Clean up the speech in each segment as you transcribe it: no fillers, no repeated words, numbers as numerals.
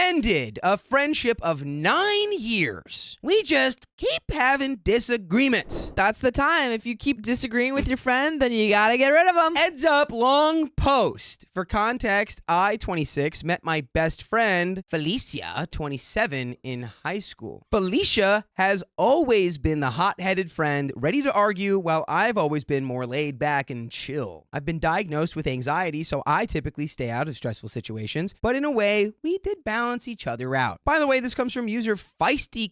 ended a friendship of 9 years. We just keep having disagreements. That's the time. If you keep disagreeing with your friend, then you gotta get rid of them. Heads up, long post. For context, I, 26, met my best friend, Felicia, 27, in high school. Felicia has always been the hot-headed friend, ready to argue, while I've always been more laid back and chill. I've been diagnosed with anxiety, so I typically stay out of stressful situations, but in a way, we did balance each other out. By the way, this comes from user feisty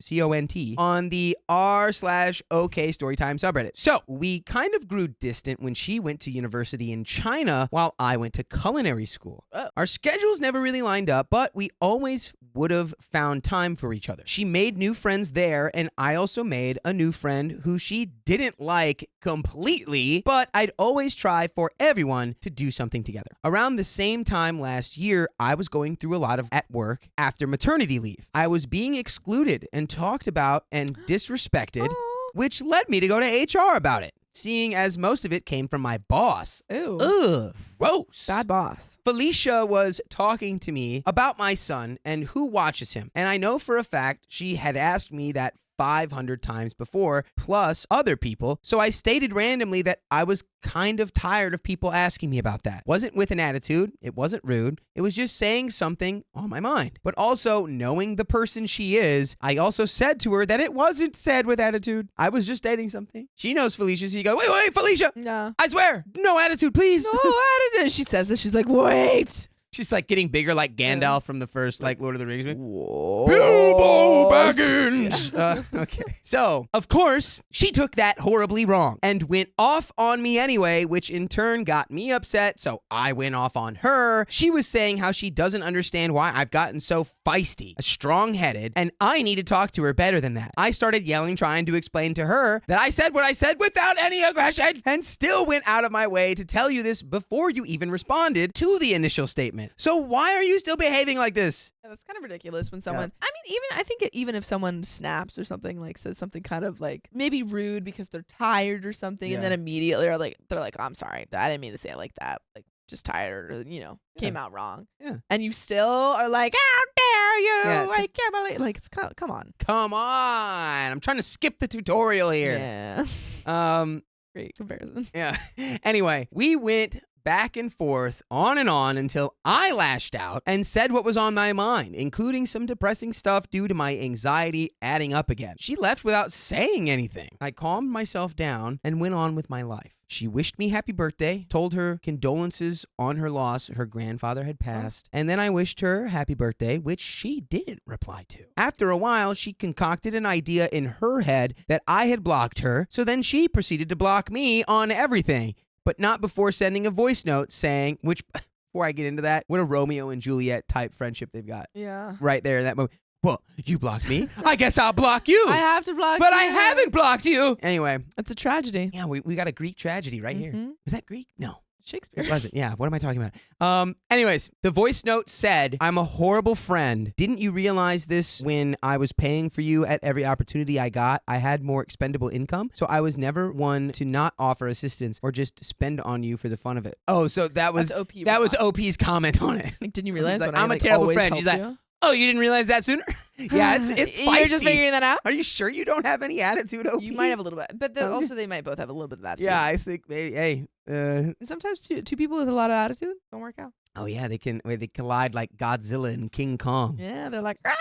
C-O-N-T on the r/OK storytime subreddit. So we kind of grew distant when she went to university in China while I went to culinary school. Our schedules never really lined up, but we always would have found time for each other. She made new friends there, and I also made a new friend who she didn't like completely, but I'd always try for everyone to do something together. Around the same time last year, I was going through a lot at work after maternity leave. I was being excluded and talked about and disrespected, which led me to go to HR about it, seeing as most of it came from my boss. Ew. Ugh, gross. Bad boss. Felicia was talking to me about my son and who watches him, and I know for a fact she had asked me that 500 times before, plus other people, so I stated randomly that I was kind of tired of people asking me about that. Wasn't with an attitude, it wasn't rude, it was just saying something on my mind. But also, knowing the person she is, I also said to her that it wasn't said with attitude. I was just stating something. She knows Felicia, so you go, wait, Felicia! No. I swear, no attitude, please! No attitude! She says this, she's like, wait! She's like getting bigger like Gandalf from the first like Lord of the Rings. Whoa. Bilbo Baggins! Okay. So, of course, she took that horribly wrong and went off on me anyway, which in turn got me upset, so I went off on her. She was saying how she doesn't understand why I've gotten so feisty, strong-headed, and I need to talk to her better than that. I started yelling, trying to explain to her that I said what I said without any aggression, and still went out of my way to tell you this before you even responded to the initial statement. So why are you still behaving like this? Yeah, that's kind of ridiculous when someone, I think even if someone snaps or something, like says something kind of like maybe rude because they're tired or something, and then immediately they're like, oh, I'm sorry, I didn't mean to say it like that. Like, just tired or, came out wrong. Yeah. And you still are like, how dare you? Yeah, I can't believe, like, come on. Come on. I'm trying to skip the tutorial here. Yeah. Great comparison. Yeah. Anyway, we went back and forth, on and on, until I lashed out and said what was on my mind, including some depressing stuff due to my anxiety adding up again. She left without saying anything. I calmed myself down and went on with my life. She wished me happy birthday, told her condolences on her loss, her grandfather had passed, and then I wished her happy birthday, which she didn't reply to. After a while, she concocted an idea in her head that I had blocked her, so then she proceeded to block me on everything, but not before sending a voice note saying, which, before I get into that, what a Romeo and Juliet type friendship they've got. Yeah. Right there in that moment. Well, you blocked me. I guess I'll block you. I have to block you. But I haven't blocked you. Anyway. It's a tragedy. Yeah, we got a Greek tragedy right here. Was that Greek? No. Shakespeare. It wasn't. Yeah, what am I talking about? Anyways, the voice note said, I'm a horrible friend. Didn't you realize this when I was paying for you at every opportunity I got? I had more expendable income, so I was never one to not offer assistance or just spend on you for the fun of it. Oh, so that was OP's comment on it. Like, didn't you realize like, when I'm a terrible friend. She's like, oh, you didn't realize that sooner? Yeah, it's feisty. You're just figuring that out? Are you sure you don't have any attitude, OP? You might have a little bit. But also they might both have a little bit of attitude. Yeah, I think maybe, hey. Sometimes two people with a lot of attitude don't work out. Oh, yeah, they collide like Godzilla and King Kong. Yeah, they're like, ah!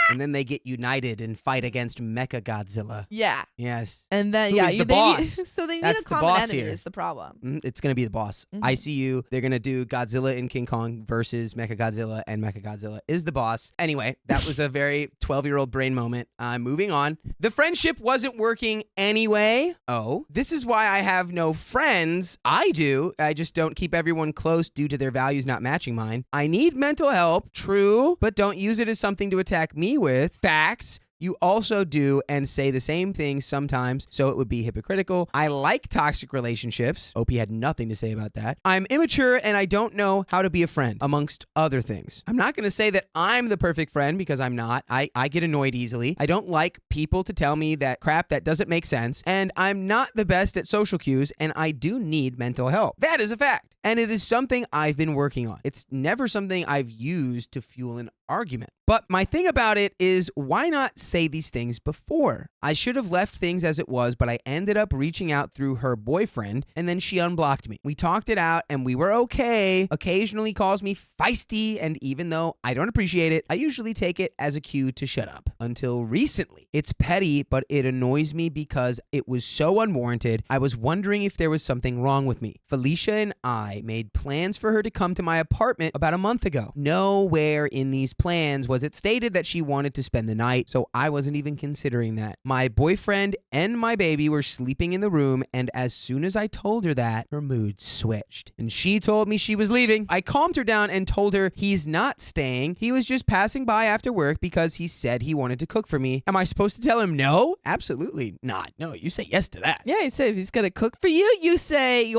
And then they get united and fight against Mecha Godzilla. Yeah. Yes. And then, Who is the boss? So they need That's a common the boss enemy here. is the problem. It's going to be the boss. ICU, they're going to do Godzilla and King Kong versus Mecha Godzilla, and Mecha Godzilla is the boss. Anyway, that was a very 12-year-old brain moment. Moving on. The friendship wasn't working anyway. Oh, this is why I have no friends. I do. I just don't keep everyone close due to their values not matching mine. I need mental help. True. But don't use it as something to attack me with. Facts. You also do and say the same things sometimes, so it would be hypocritical. I like toxic relationships. OP had nothing to say about that. I'm immature and I don't know how to be a friend, amongst other things. I'm not going to say that I'm the perfect friend because I'm not. I get annoyed easily. I don't like people to tell me that crap that doesn't make sense, and I'm not the best at social cues, and I do need mental help. That is a fact. and it is something I've been working on. It's never something I've used to fuel an argument. But my thing about it is, why not say these things before? I should have left things as it was, but I ended up reaching out through her boyfriend, and then she unblocked me. We talked it out, and we were okay. Occasionally calls me feisty, and even though I don't appreciate it, I usually take it as a cue to shut up. Until recently. It's petty, but it annoys me because it was so unwarranted. I was wondering if there was something wrong with me. Felicia and I made plans for her to come to my apartment about a month ago. Nowhere in these plans was it stated that she wanted to spend the night, so I wasn't even considering that. My boyfriend and my baby were sleeping in the room, and as soon as I told her that, her mood switched, and she told me she was leaving. I calmed her down and told her he's not staying. He was just passing by after work because he said he wanted to cook for me. Am I supposed to tell him no? Absolutely not. No, you say yes to that. Yeah, you say if he's gonna cook for you, you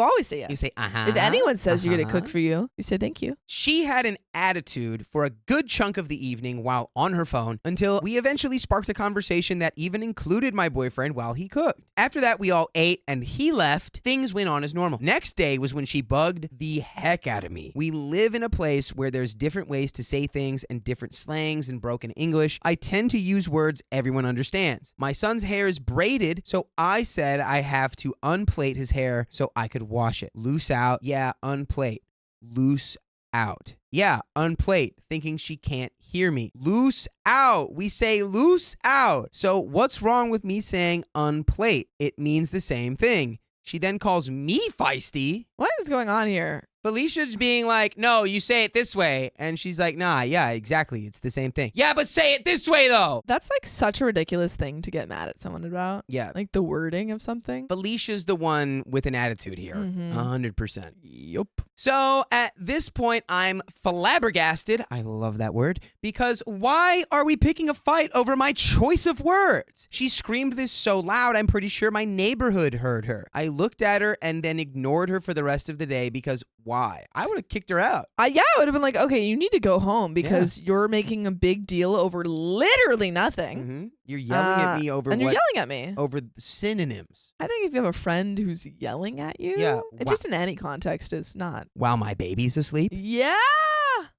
always say yes. You say If anyone says you're gonna cook for you, you say thank you. She had an attitude for a good chunk of the evening while on her phone until we eventually sparked a conversation that even included my boyfriend while he cooked. After that, we all ate and he left. Things went on as normal. Next day was when she bugged the heck out of me. We live in a place where there's different ways to say things and different slangs and broken English. I tend to use words everyone understands. My son's hair is braided, so I said I have to unplait his hair so I could wash it. Loose out. Yeah, unplait. Loose out. Yeah, unplait, thinking she can't hear me. Loose out. We say loose out. So what's wrong with me saying unplait? It means the same thing. She then calls me feisty. What is going on here? Felicia's being like, no, you say it this way. And she's like, nah, yeah, exactly. It's the same thing. Yeah, but say it this way, though. That's like such a ridiculous thing to get mad at someone about. Yeah. Like the wording of something. Felicia's the one with an attitude here. 100%. Yup. So at this point, I'm flabbergasted. I love that word. Because why are we picking a fight over my choice of words? She screamed this so loud, I'm pretty sure my neighborhood heard her. I looked at her and then ignored her for the rest of the day because why? I would have kicked her out. Yeah, I would have been like, okay, you need to go home because you're making a big deal over literally nothing. You're yelling at me over and you're yelling at me over the synonyms. I think if you have a friend who's yelling at you, just in any context is not. While my baby's asleep? Yeah.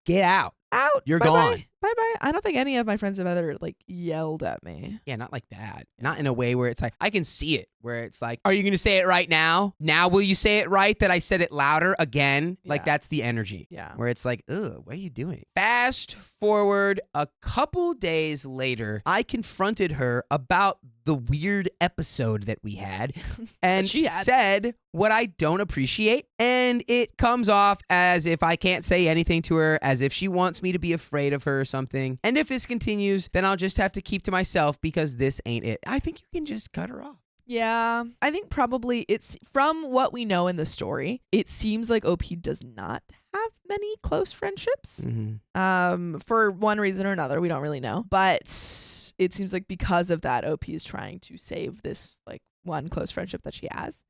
Get out. Out. You're Bye-bye. gone. Bye-bye. I don't think any of my friends have ever like yelled at me. Yeah, not like that. Not in a way where it's like, I can see it, where it's like, are you going to say it right now? Now will you say it right that I said it louder again? Like that's the energy. Yeah. Where it's like, ugh, what are you doing? Fast forward a couple days later, I confronted her about the weird episode that we had and she said what I don't appreciate, and it comes off as if I can't say anything to her, as if she wants me to be afraid of her or something. And if this continues, then I'll just have to keep to myself because this ain't it. I think you can just cut her off. Yeah, I think probably it's from what we know in the story, it seems like OP does not have many close friendships. For one reason or another, we don't really know. But it seems like because of that, OP is trying to save this like one close friendship that she has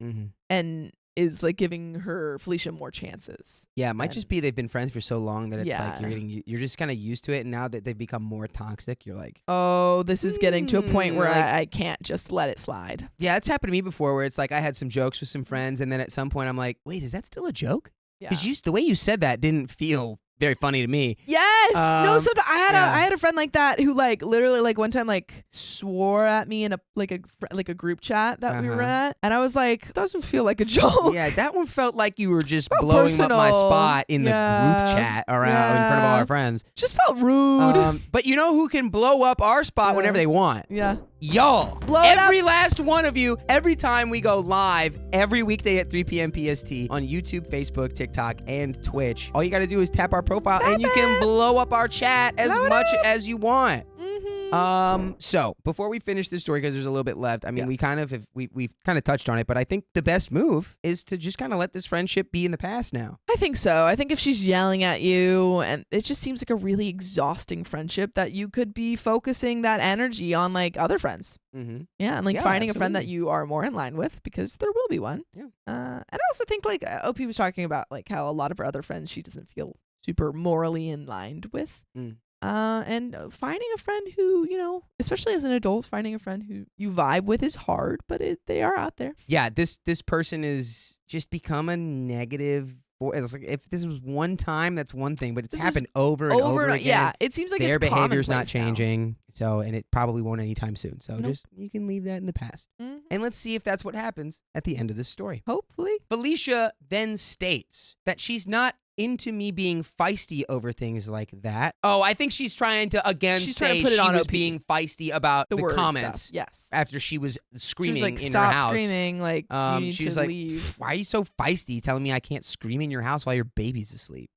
and is like giving her Felicia more chances. Yeah, it might just be they've been friends for so long that it's like you're just kind of used to it, and now that they've become more toxic, you're like, oh, this is getting to a point where I can't just let it slide. Yeah, it's happened to me before where it's like I had some jokes with some friends, and then at some point I'm like, wait, is that still a joke? Because the way you said that didn't feel very funny to me. Yes. No, sometimes I had a friend like that who like literally like one time like swore at me in a group chat that we were at, and I was like, doesn't feel like a joke. Yeah, that one felt like you were just blowing up my spot in the group chat around in front of all our friends. Just felt rude. But you know who can blow up our spot whenever they want? Yeah. Y'all. Every last one of you, every time we go live, every weekday at 3 p.m. PST on YouTube, Facebook, TikTok, and Twitch, all you got to do is tap our profile and you can blow up our chat as much as you want. So before we finish this story, because there's a little bit left, I mean, we've kind of touched on it, but I think the best move is to just kind of let this friendship be in the past now. I think so. I think if she's yelling at you, and it just seems like a really exhausting friendship, that you could be focusing that energy on like other friends. Yeah, and like finding a friend that you are more in line with, because there will be one. Yeah. And I also think like OP was talking about like how a lot of her other friends she doesn't feel super morally in line with. And finding a friend who, you know, especially as an adult, finding a friend who you vibe with is hard, but they are out there. Yeah, this person is just become a negative It's like if this was one time, that's one thing, but it's This happened over and over again. Yeah, it seems like their it's behavior's not commonplace now. changing. So, and it probably won't anytime soon. So Nope. just, you can leave that in the past. Mhm. And let's see if that's what happens at the end of this story. Hopefully. Felicia then states that she's not into me being feisty over things like that. Oh, I think she's trying to again She's trying say to put it she on was OP. being feisty about the word comments stuff. Yes. after she was screaming She was like, in stop her house. screaming. Like, you need She's to like, leave. why are you so feisty telling me I can't scream in your house while your baby's asleep?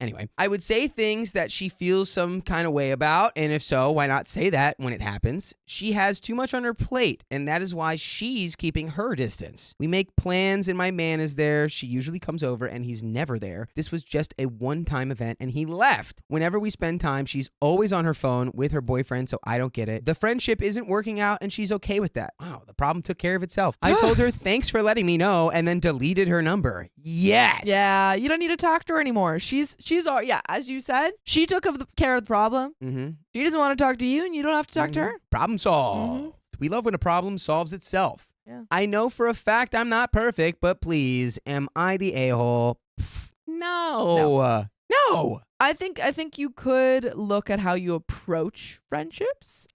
Anyway, I would say things that she feels some kind of way about, and if so, why not say that when it happens? She has too much on her plate, and that is why she's keeping her distance. We make plans, and my man is there. She usually comes over, and he's never there. This was just a one-time event, and he left. Whenever we spend time, she's always on her phone with her boyfriend, so I don't get it. The friendship isn't working out, and she's okay with that. Wow, the problem took care of itself. I told her, thanks for letting me know, and then deleted her number. Yes! Yeah, you don't need to talk to her anymore. She's all, yeah, as you said, she took care of the problem. Mm-hmm. She doesn't want to talk to you, and you don't have to talk to her. Problem solved. We love when a problem solves itself. Yeah. I know for a fact I'm not perfect, but please, am I the a-hole? No. No. I think you could look at how you approach friendships,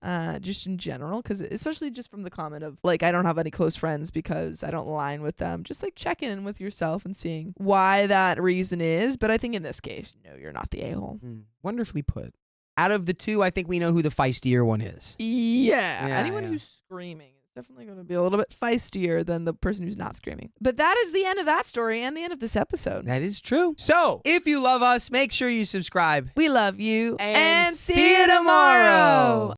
just in general, because especially just from the comment of like, I don't have any close friends because I don't align with them. Just like checking in with yourself and seeing why that reason is. But I think in this case, no, you're not the a-hole. Wonderfully put. Out of the two, I think we know who the feistier one is. Yeah. Yeah, Anyone yeah. who's screaming is definitely going to be a little bit feistier than the person who's not screaming. But that is the end of that story and the end of this episode. That is true. So, if you love us, make sure you subscribe. We love you And see you tomorrow.